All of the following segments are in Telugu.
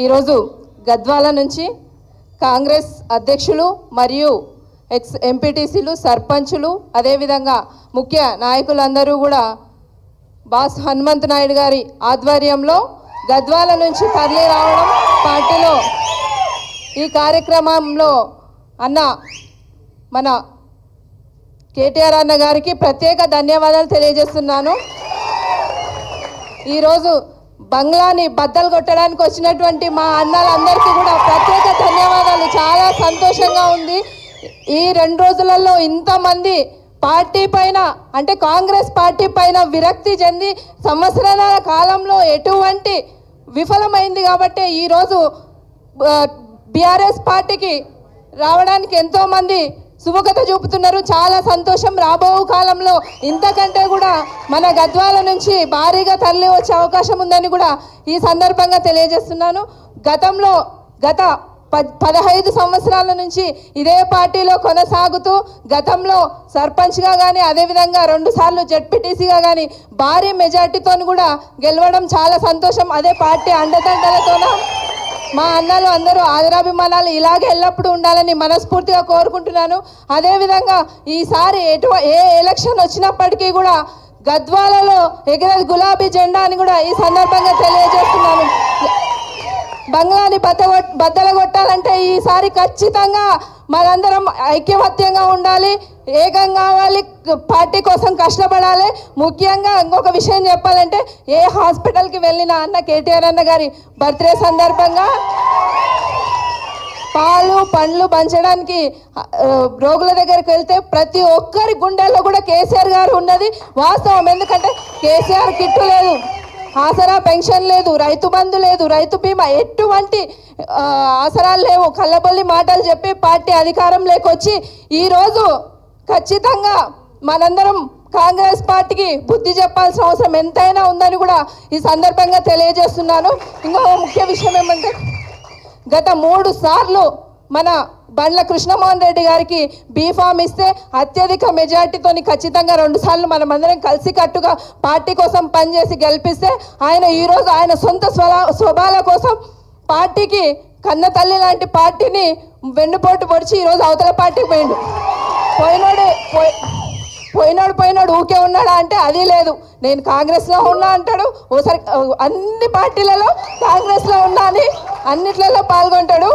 ఈరోజు గద్వాల నుంచి కాంగ్రెస్ అధ్యక్షులు మరియు ఎక్స్ ఎంపీటీసీలు సర్పంచులు అదేవిధంగా ముఖ్య నాయకులందరూ కూడా బాస్ హనుమంత్ నాయుడు గారి ఆధ్వర్యంలో గద్వాల నుంచి తరలి రావడం పార్టీలో ఈ కార్యక్రమంలో అన్న మన కేటీఆర్ అన్న గారికి ప్రత్యేక ధన్యవాదాలు తెలియజేస్తున్నాను. ఈరోజు బంగ్లాని బద్దలు కొట్టడానికి వచ్చినటువంటి మా అన్నలందరికీ కూడా ప్రత్యేక ధన్యవాదాలు. చాలా సంతోషంగా ఉంది. ఈ 2 రోజులలో ఇంతమంది పార్టీ పైన అంటే కాంగ్రెస్ పార్టీ పైన విరక్తి చెంది సంవత్సరాల కాలంలో ఎటువంటి విఫలమైంది కాబట్టి ఈరోజు బీఆర్ఎస్ పార్టీకి రావడానికి ఎంతోమంది సుముఖత చూపుతున్నారు. చాలా సంతోషం. రాబో కాలంలో ఇంతకంటే కూడా మన గద్వాల నుంచి భారీగా తరలి వచ్చే అవకాశం ఉందని కూడా ఈ సందర్భంగా తెలియజేస్తున్నాను. గత 15 సంవత్సరాల నుంచి ఇదే పార్టీలో కొనసాగుతూ గతంలో సర్పంచ్గా కానీ అదేవిధంగా 2 సార్లు జెడ్పీటీసీగా కానీ భారీ మెజార్టీతో కూడా గెలవడం చాలా సంతోషం. అదే పార్టీ అండదండలతోన మా అన్నలు అందరూ ఆదరాభిమానాలు ఇలాగే ఎల్లప్పుడూ ఉండాలని మనస్ఫూర్తిగా కోరుకుంటున్నాను. అదేవిధంగా ఈసారి ఏ ఎలక్షన్ వచ్చినప్పటికీ కూడా గద్వాలలో ఎగిరేది గులాబీ జెండా అని కూడా ఈ సందర్భంగా తెలియజేస్తున్నాను. బంగ్లాని బద్దలు కొట్టాలంటే ఈసారి ఖచ్చితంగా మనందరం ఐక్యమత్యంగా ఉండాలి, ఏకం కావాలి, పార్టీ కోసం కష్టపడాలి. ముఖ్యంగా ఇంకొక విషయం చెప్పాలంటే ఏ హాస్పిటల్కి వెళ్ళినా అన్న కేటీఆర్ అన్న గారి బర్త్డే సందర్భంగా పాలు పండ్లు పంచడానికి రోగుల దగ్గరికి వెళ్తే ప్రతి ఒక్కరి గుండెల్లో కూడా కేసీఆర్ గారు ఉన్నది వాస్తవం. ఎందుకంటే కేసీఆర్ కిట్టు లేదు, ఆసరా పెన్షన్ లేదు, రైతు బంధు లేదు, రైతు బీమా ఎటువంటి ఆసరాలు లేవు. కళ్ళబొల్లి మాటలు చెప్పి పార్టీ అధికారం లేకొచ్చి ఈరోజు ఖచ్చితంగా మనందరం కాంగ్రెస్ పార్టీకి బుద్ధి చెప్పాల్సిన అవసరం ఎంతైనా ఉందని కూడా ఈ సందర్భంగా తెలియజేస్తున్నాను. ఇంకో ముఖ్య విషయం ఏమంటే గత 3 సార్లు మన బండ్ల కృష్ణమోహన్ రెడ్డి గారికి బీఫామ్ ఇస్తే అత్యధిక మెజార్టీతో ఖచ్చితంగా 2 సార్లు మనమందరం కలిసికట్టుగా పార్టీ కోసం పనిచేసి గెలిపిస్తే ఆయన ఈరోజు ఆయన సొంత స్వభావాల కోసం పార్టీకి కన్న తల్లి లాంటి పార్టీని వెన్నుపోటు పొడిచి ఈరోజు అవతల పార్టీకి పోయినాడు ఊకే ఉన్నాడా అంటే అది లేదు. నేను కాంగ్రెస్లో ఉన్నా అంటాడు, ఓసారి అన్ని పార్టీలలో కాంగ్రెస్లో ఉన్నా అని అన్నిట్లలో పాల్గొంటాడు.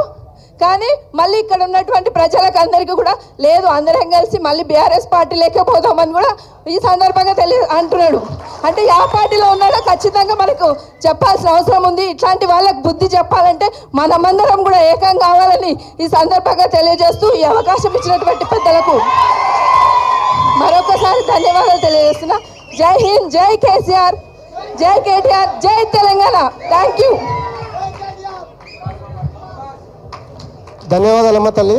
కానీ మళ్ళీ ఇక్కడ ఉన్నటువంటి ప్రజలకు అందరికీ కూడా లేదు అందరం కలిసి మళ్ళీ బీఆర్ఎస్ పార్టీ లేకపోతామని కూడా ఈ సందర్భంగా అంటున్నాడు. అంటే ఆ పార్టీలో ఉన్నాడో ఖచ్చితంగా మనకు చెప్పాల్సిన అవసరం ఉంది. ఇట్లాంటి వాళ్ళకు బుద్ధి చెప్పాలంటే మనమందరం కూడా ఏకం కావాలని ఈ సందర్భంగా తెలియజేస్తూ ఈ అవకాశం ఇచ్చినటువంటి పెద్దలకు మరొకసారి ధన్యవాదాలు తెలియజేస్తున్నా. జై హింద్, జై కేసీఆర్, జై కేటీఆర్, జై తెలంగాణ. Thank you. ధన్యవాదాలమ్మ తల్లి.